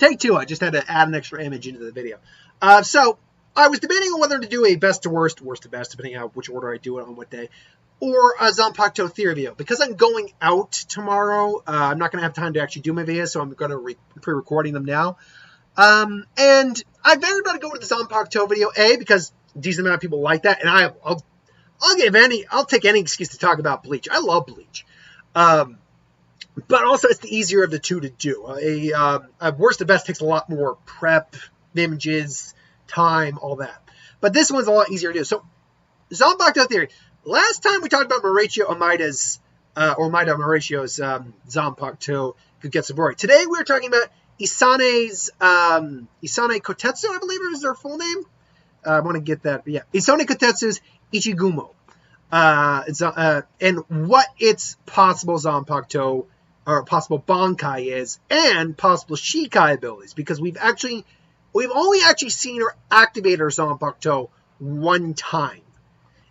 Take two. I just had to add an extra image into the video. So I was debating on whether to do a best to worst, worst to best, depending on which order I do it on what day, or a Zanpakuto theory video. Because I'm going out tomorrow, I'm not going to have time to actually do my videos, so I'm going to pre-recording them now. And I figured about to go with the Zanpakuto video, because a decent amount of people like that, and I'll take any excuse to talk about Bleach. I love Bleach. But also, it's the easier of the two to do. A worst to best takes a lot more prep, images, time, all that. But this one's a lot easier to do. So, Zanpakuto theory. Last time we talked about Mauricio Omaida's, Omaida Mauricio's Zanpakuto Gugetsubori. Today we're talking about Isane Kotetsu, I believe is their full name. I want to get that. Yeah, Isane Kotetsu's Itegumo. And what its possible Zanpakuto or possible Bankai is, and possible Shikai abilities, because we've only actually seen her activate her Zanpakuto one time,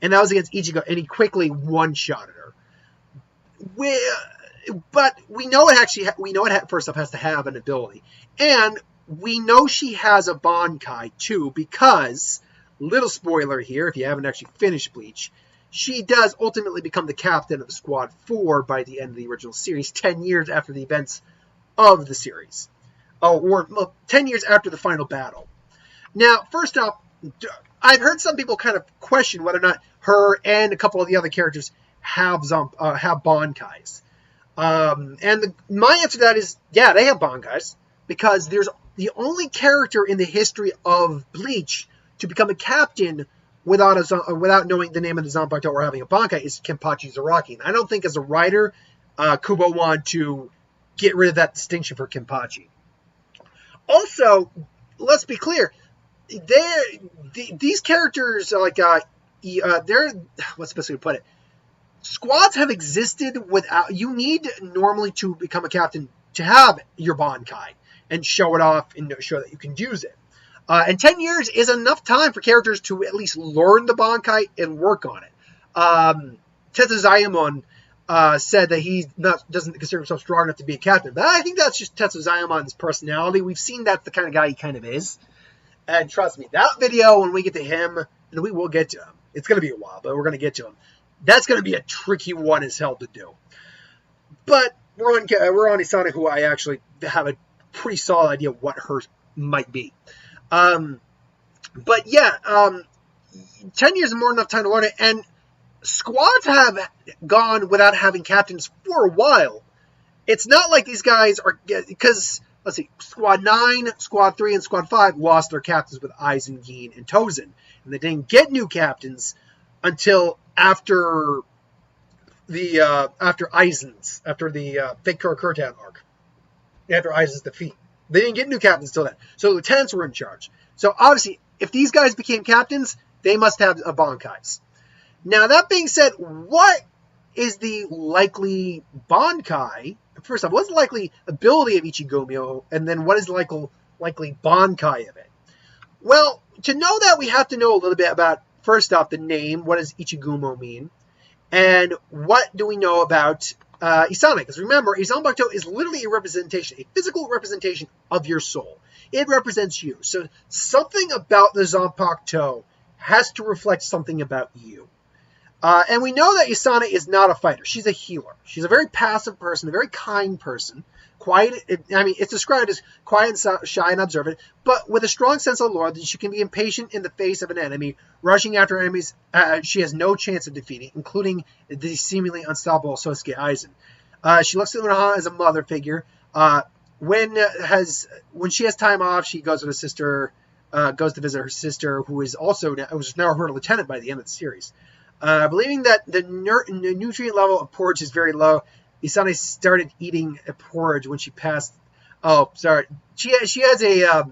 and that was against Ichigo, and he quickly one-shotted her. But we know it first off has to have an ability, and we know she has a Bankai too, because, little spoiler here, if you haven't actually finished Bleach, she does ultimately become the captain of Squad 4 by the end of the original series, 10 years after the events of the series. Or 10 years after the final battle. Now, first off, I've heard some people kind of question whether or not her and a couple of the other characters have Bankais. My answer to that is, yeah, they have Bankais, because there's the only character in the history of Bleach to become a captain without knowing the name of the Zanpakuto or having a Bankai is Kenpachi Zaraki. And I don't think as a writer, Kubo wanted to get rid of that distinction for Kenpachi. Also, let's be clear, these characters are like, what's the best way to put it? Squads have existed without, you need normally to become a captain to have your Bankai and show it off and show that you can use it. And 10 years is enough time for characters to at least learn the Bankai and work on it. Tetsuzayamon said that he doesn't consider himself strong enough to be a captain. But I think that's just Tetsuzayamon's personality. We've seen that's the kind of guy he kind of is. And trust me, that video, when we get to him, and we will get to him, it's going to be a while, but we're going to get to him. That's going to be a tricky one as hell to do. But we're on Isane, who I actually have a pretty solid idea of what hers might be. But yeah, 10 years is more than enough time to learn it, and squads have gone without having captains for a while. It's not like these guys are, because, let's see, Squad 9, Squad 3, and Squad 5 lost their captains with Aizen, Gin, and Tozen, and they didn't get new captains until after the Fake Kurtan arc, after Aizen's defeat. They didn't get new captains until then. So lieutenants were in charge. So obviously, if these guys became captains, they must have a Bankais. Now, that being said, what is the likely Bankai? First off, what's the likely ability of Ichigo, and then what is the likely Bankai of it? Well, to know that, we have to know a little bit about, first off, the name. What does Ichigumo mean? And what do we know about Isane? Because remember, Zanpakuto is literally a representation, a physical representation of your soul. It represents you. So something about the Zanpakuto has to reflect something about you. And we know that Isane is not a fighter. She's a healer. She's a very passive person, a very kind person. Quiet. It's described as quiet and shy and observant, but with a strong sense of lore that she can be impatient in the face of an enemy, rushing after enemies she has no chance of defeating, including the seemingly unstoppable Sosuke Aizen. She looks at Unohana as a mother figure. When she has time off, she goes with her sister, goes to visit her sister, who is now her lieutenant by the end of the series. Believing that the nutrient level of porridge is very low, Isane started eating a porridge when she passed. Oh, sorry. She has a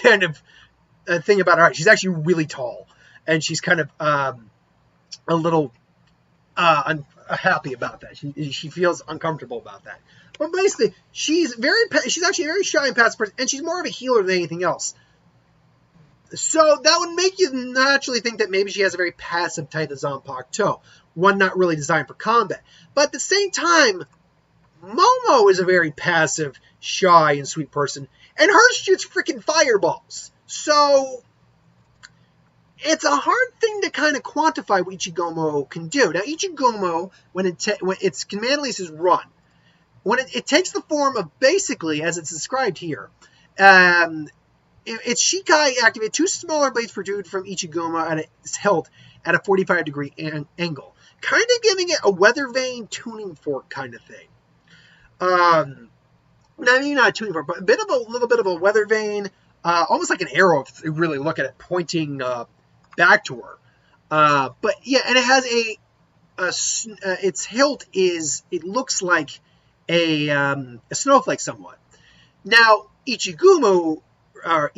kind of a thing about her. She's actually really tall, and she's kind of a little unhappy about that. She feels uncomfortable about that. But basically, she's actually a very shy and passive person, and she's more of a healer than anything else. So that would make you naturally think that maybe she has a very passive type of Zanpakuto, one not really designed for combat. But at the same time, Momo is a very passive, shy, and sweet person, and hers shoots freaking fireballs. So it's a hard thing to kind of quantify what Ichigomo can do. Now, Ichigomo, when its command release is run, when it takes the form of basically, as it's described here, its Shikai activate 2 smaller blades protrude from Ichigomo and its hilt at a 45-degree angle, kind of giving it a weather vane tuning fork kind of thing. Maybe not a tuning fork, but a little bit of a weather vane, almost like an arrow if you really look at it, pointing back to her. But yeah, and it has its hilt it looks like a snowflake somewhat. Now, Ichigumo, I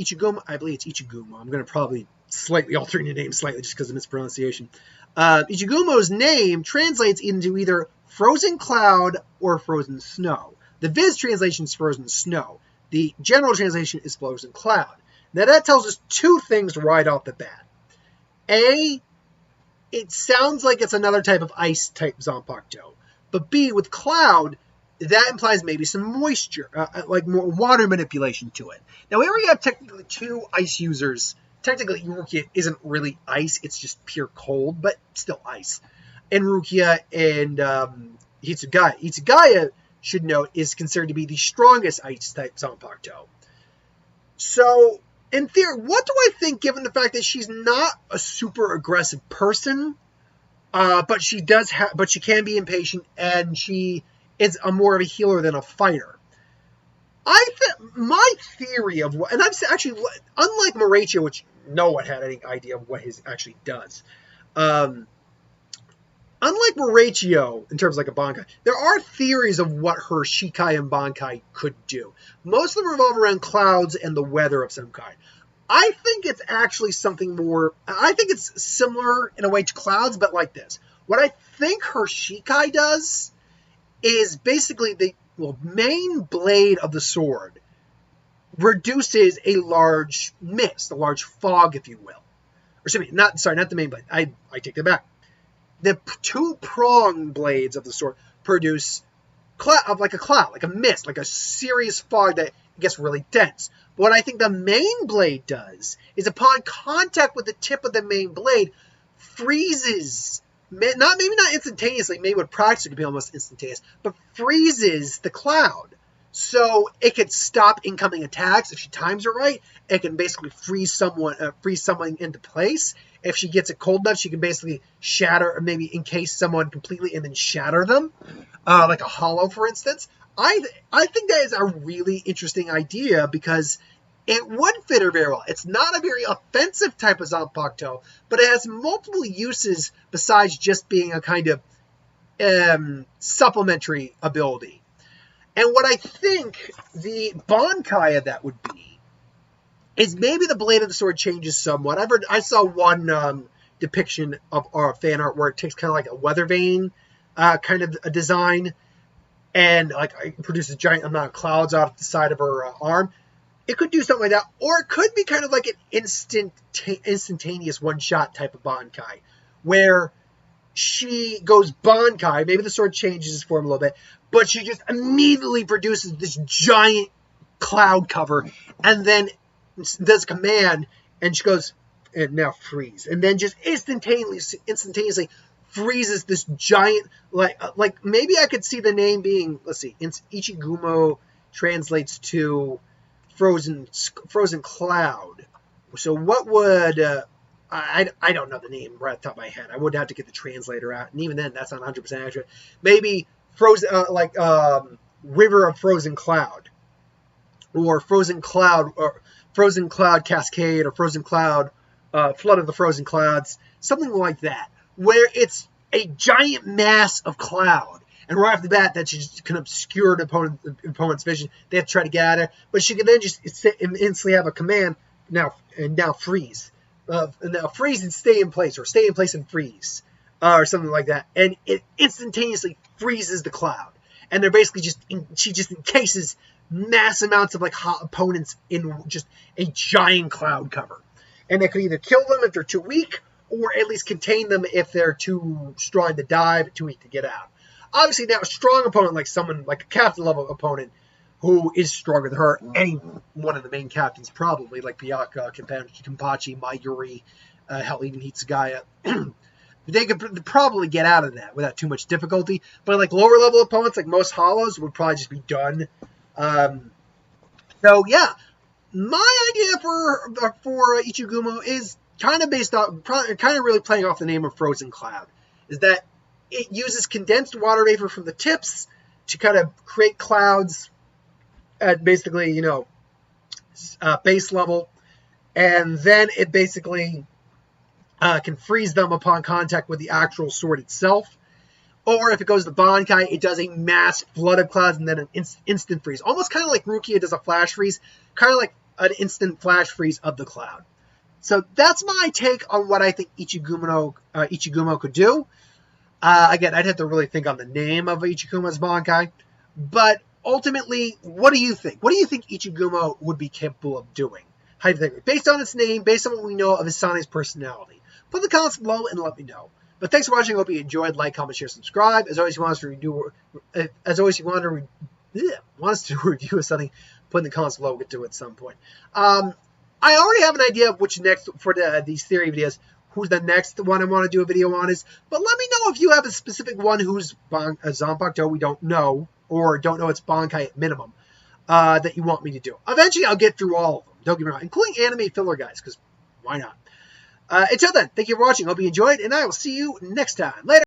believe it's Ichigumo. I'm going to probably slightly alter the name slightly just because of mispronunciation. Ichigumo's name translates into either frozen cloud or frozen snow. The Viz translation is frozen snow. The general translation is frozen cloud. Now that tells us 2 things right off the bat. A, it sounds like it's another type of ice type Zanpakuto. But B, with cloud, that implies maybe some moisture, like more water manipulation to it. Now we already have technically 2 ice users. Technically, Rukia isn't really ice, it's just pure cold, but still ice. And Rukia and Hitsugaya. Hitsugaya, should note, is considered to be the strongest ice-type Zanpakuto. So, in theory, what do I think, given the fact that she's not a super aggressive person, but she can be impatient, and she is more of a healer than a fighter? My theory of what, and I'm actually, unlike Moraichio, which no one had any idea of what his actually does. Unlike Moraichio, in terms of like a Bankai, there are theories of what her Shikai and Bankai could do. Most of them revolve around clouds and the weather of some kind. I think it's actually something more, I think it's similar in a way to clouds, but like this. What I think her Shikai does is basically the main blade of the sword reduces a large mist, a large fog, if you will. Or excuse me, not the main blade. I take that back. The 2 prong blades of the sword produce like a cloud, like a mist, like a serious fog that gets really dense. But what I think the main blade does is upon contact with the tip of the main blade, freezes, maybe not instantaneously, maybe with practice it could be almost instantaneous, but freezes the cloud. So it could stop incoming attacks if she times it right. It can basically freeze someone into place. If she gets it cold enough, she can basically shatter, or maybe encase someone completely and then shatter them, like a hollow, for instance. I think that is a really interesting idea because it would fit her very well. It's not a very offensive type of Zanpakuto, but it has multiple uses besides just being a kind of supplementary ability. And what I think the Bankai of that would be is maybe the blade of the sword changes somewhat. I saw one depiction of our fan art where it takes kind of like a weather vane kind of a design, and like it produces a giant amount of clouds off the side of her arm. It could do something like that, or it could be kind of like an instantaneous one-shot type of Bankai, where she goes Bankai, maybe the sword changes its form a little bit, but she just immediately produces this giant cloud cover, and then does a command, and she goes, and now freeze, and then just instantaneously freezes this giant, like maybe I could see the name being, let's see, Ichigumo translates to frozen cloud. So what would I don't know the name right off the top of my head. I would have to get the translator out, and even then, that's not 100% accurate. Maybe frozen, river of frozen cloud, or frozen cloud cascade, or frozen cloud, flood of the frozen clouds, something like that, where it's a giant mass of cloud, and right off the bat, that just can obscure the opponent's vision. They have to try to get out of there, but she can then just instantly have a command, now freeze. Now freeze and stay in place, or stay in place and freeze, or something like that, and it instantaneously freezes the cloud, and they're basically she just encases mass amounts of like hot opponents in just a giant cloud cover, and it could either kill them if they're too weak, or at least contain them if they're too strong to dive, too weak to get out. Obviously now a strong opponent like someone like a captain level opponent who is stronger than her, any one of the main captains probably, like Byakuya, Kenpachi, Mayuri, hell, even Hitsugaya. They could probably get out of that without too much difficulty. But like lower level opponents, like most hollows, would probably just be done. So yeah, my idea for Itegumo is kind of based on, kind of really playing off the name of Frozen Cloud, is that it uses condensed water vapor from the tips to kind of create clouds at basically, base level, and then it basically can freeze them upon contact with the actual sword itself. Or if it goes to Bankai, it does a mass flood of clouds and then an instant freeze. Almost kind of like Rukia does a flash freeze, kind of like an instant flash freeze of the cloud. So that's my take on what I think Itegumo could do. Again, I'd have to really think on the name of Ichigumo's Bankai. But ultimately, what do you think? What do you think Itegumo would be capable of doing? Hypothetically, based on its name, based on what we know of Isane's personality. Put in the comments below and let me know. But thanks for watching. I hope you enjoyed. Like, comment, share, subscribe. As always, you want us to review something, put in the comments below. We'll get to it at some point. I already have an idea of which next, for these theory videos, who's the next one I want to do a video on is. But let me know if you have a specific one who's Zanpakuto we don't know, or don't know it's Bankai at minimum, that you want me to do. Eventually, I'll get through all of them. Don't get me wrong, including anime filler guys, because why not? Until then, thank you for watching. Hope you enjoyed, and I will see you next time. Later.